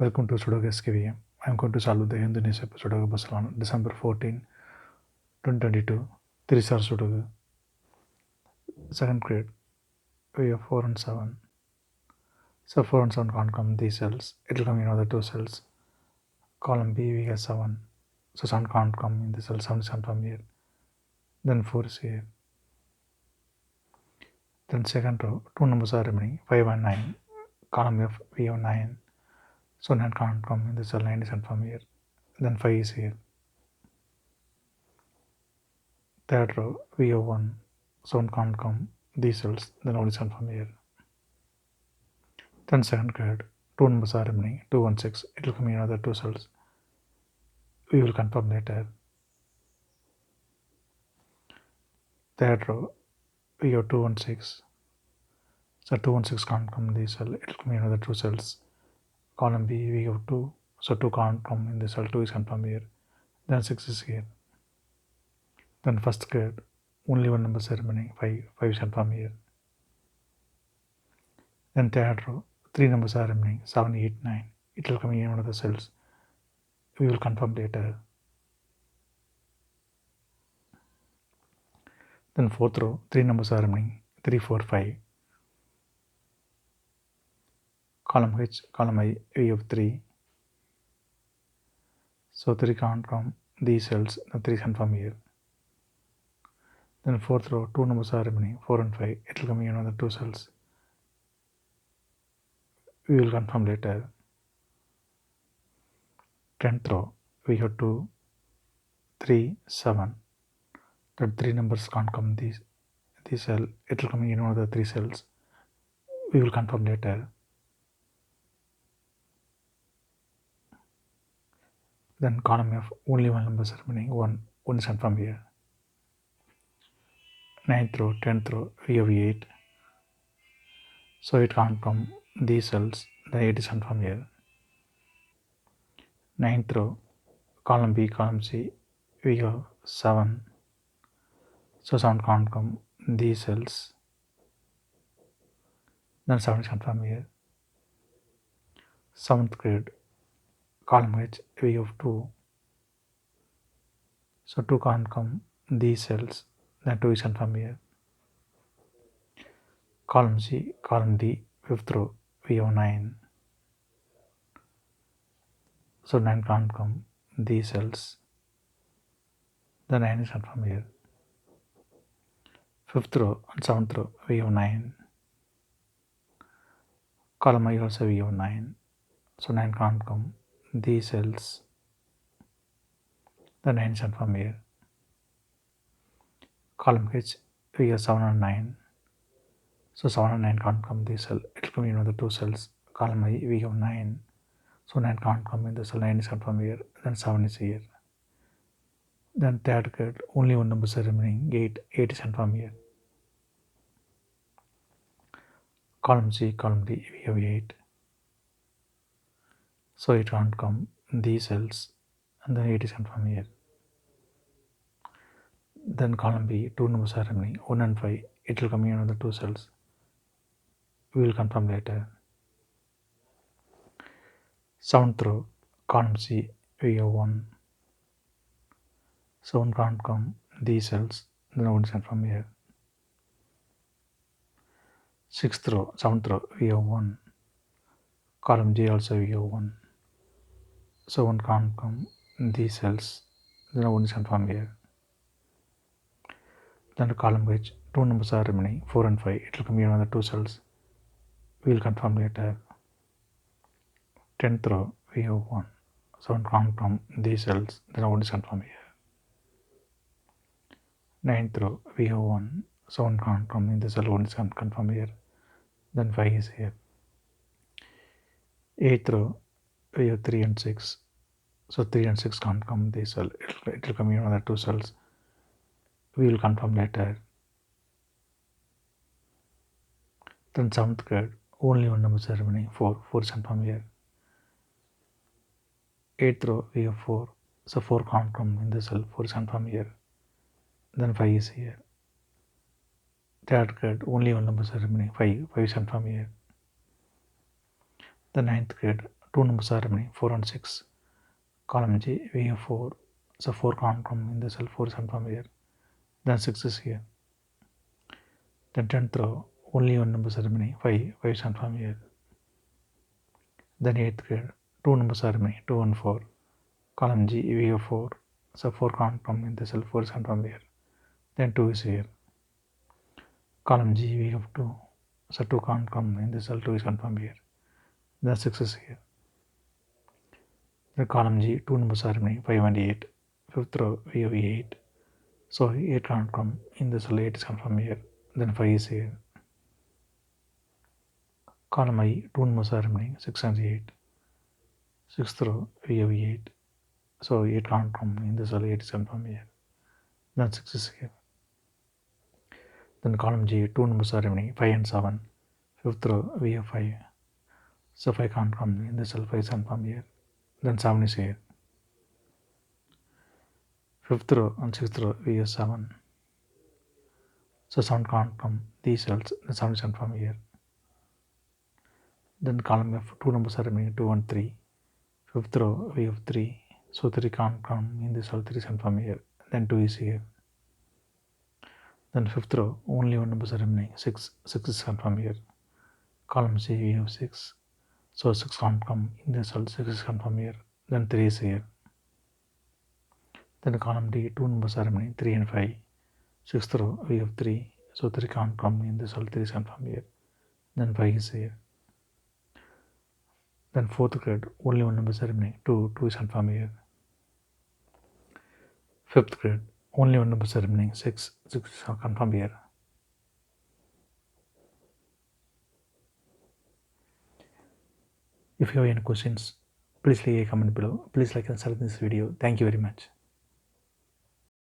Welcome to Sudoku SkVm. I am going to solve the Indonesian Sudoku puzzle on December 14, 2022. 3-star Sudoku. Second grade. We have 4 and 7. So 4 and 7 can't come these cells. It will come in other two cells. Column B we have 7. So 7 can't come in the cell. 7 is from here. Then 4 is here. Then second row, two numbers are remaining, 5 and 9. Column F we have 9. So 9 can't come in the cell. 9 is from here. Then 5 is here. Third row we have 1. So 1 can't come these cells. Then only 7 from here. Then second grade, two numbers are remaining, 2 and 6. It will come in another two cells. We will confirm later. Third row, we have 2 and 6. So 2 and 6 can't come in this cell. It will come in another two cells. Column B, we have 2. So 2 can't come in this cell. 2 is confirmed here. Then 6 is here. Then first grade, only one number is remaining, 5. 5 is confirmed here. Then third row, 3 numbers are remaining, 7, 8, 9. It will come in one of the cells. We will confirm later. Then fourth row, 3 numbers are remaining, 3, 4, 5. Column H, column I, we have 3. So 3 can't come these cells, the 3 is confirmed here. Then fourth row, 2 numbers are remaining, 4 and 5. It will come in another two cells. We will confirm later. 10th row, we have 2, 3, 7. The 3 numbers can't come these cell. It will come in one of the 3 cells. We will confirm later. Then column F, only one number is remaining, 1. 1 is confirmed here. 9th row, 10th row, we have 8. So it can't come these cells. The 8 is confirmed here. 9th row, column B, column C, we have 7. So 7 can't come these cells. Then 7 is confirmed here. 7th grade, column H, we have 2. So 2 can't come these cells. Then 2 is confirmed here. Column C, column D, 5th row, we have 9. So 9 can't come these cells. The 9 is confirmed here. 5th row and 7th row, we have 9. Column I also we have 9. So 9 can't come these cells. The 9 is confirmed here. Column H, we have 7 and 9. So 7 and 9 can't come this cell. It will come in another two cells. Column I, we have 9. So 9 can't come in the cell. 9 is confirmed here. Then 7 is here. Then third grade, only one number is remaining, 8. 8 is confirmed here. Column C, column D, we have 8. So it can't come these cells. And then 8 is confirmed here. Then column B, 2 numbers are remaining, 1 and 5. It will come in another two cells. We will confirm later. 7th row, column C, we have 1. So 1 can't come these cells. Then 1 is confirmed here. 6th row, 7th row, we have 1. Column G also we have 1. So 1 can't come these cells. Then 1 is confirmed here. Then column H, 2 numbers are remaining, 4 and 5. It will come in another two cells. We will confirm later. 10th row, we have 1. So 1 can't come these cells. Then 1 is confirmed here. 9th row, we have 1. So 1 can't come in the cell. 1 is confirmed here. Then 5 is here. 8th row, we have 3 and 6. So 3 and 6 can't come this cell. It will come in another two cells. We will confirm later. Then 7th grade, only one number is remaining, 4. 4 is confirmed here. 8th row, we have 4. So 4 can't come in the cell. 4 is confirmed here. Then 5 is here. 3rd grade, only one number is remaining, 5. 5 is confirmed here. The 9th grade, 2 numbers are remaining, 4 and 6. Column G, we have 4. So 4 can't come in the cell, 4 is confirmed here. Then 6 is here. Then 10th row, only one number is remaining, 5. 5 is confirmed here. Then 8th grade, 2 numbers are remaining, 2 and 4. Column G, we have 4. So 4 can't come in the cell, 4 is confirmed here. Then 2 is here. Column G, we have 2. So 2 can't come in the cell, 2 is confirmed here. Then 6 is here. The column G, 2 numbers are remaining, 5 and 8. 5th row, we have 8. So 8 can't come in the cell, 8 is confirmed here. Then 5 is here. Column I, 2 numbers are remaining, 6 and 8. 6th row, we have 8. So 8 can't come in the cell, 8 is confirmed here. Then 6 is here. Then column G, 2 numbers are remaining, 5 and 7. 5th row, we have 5. So 5 can't come in the cell, 5 is confirmed here. Then 7 is here. 5th row and 6th row, we have 7. So 7 can't come these cells, the 7 is confirmed here. Then column F, 2 numbers are remaining, 2 and 3. 5th row, we have 3. So 3 can't come in this cell, 3 is confirmed here. Then 2 is here. Then 5th row, only one number is remaining, 6. 6 is confirmed here. Column C, we have 6. So 6 can't come in this cell, 6 is confirmed here. Then 3 is here. Then column D, 2 numbers are remaining, 3 and 5. 6th row, we have 3. So 3 can't come in this cell, 3 is confirmed here. Then 5 is here. Then 4th grade, only one number is remaining, 2. 2 is confirmed here. 5th grade, only one number is remaining, 6. 6 is confirmed here. If you have any questions, please leave a comment below. Please like and share this video. Thank you very much.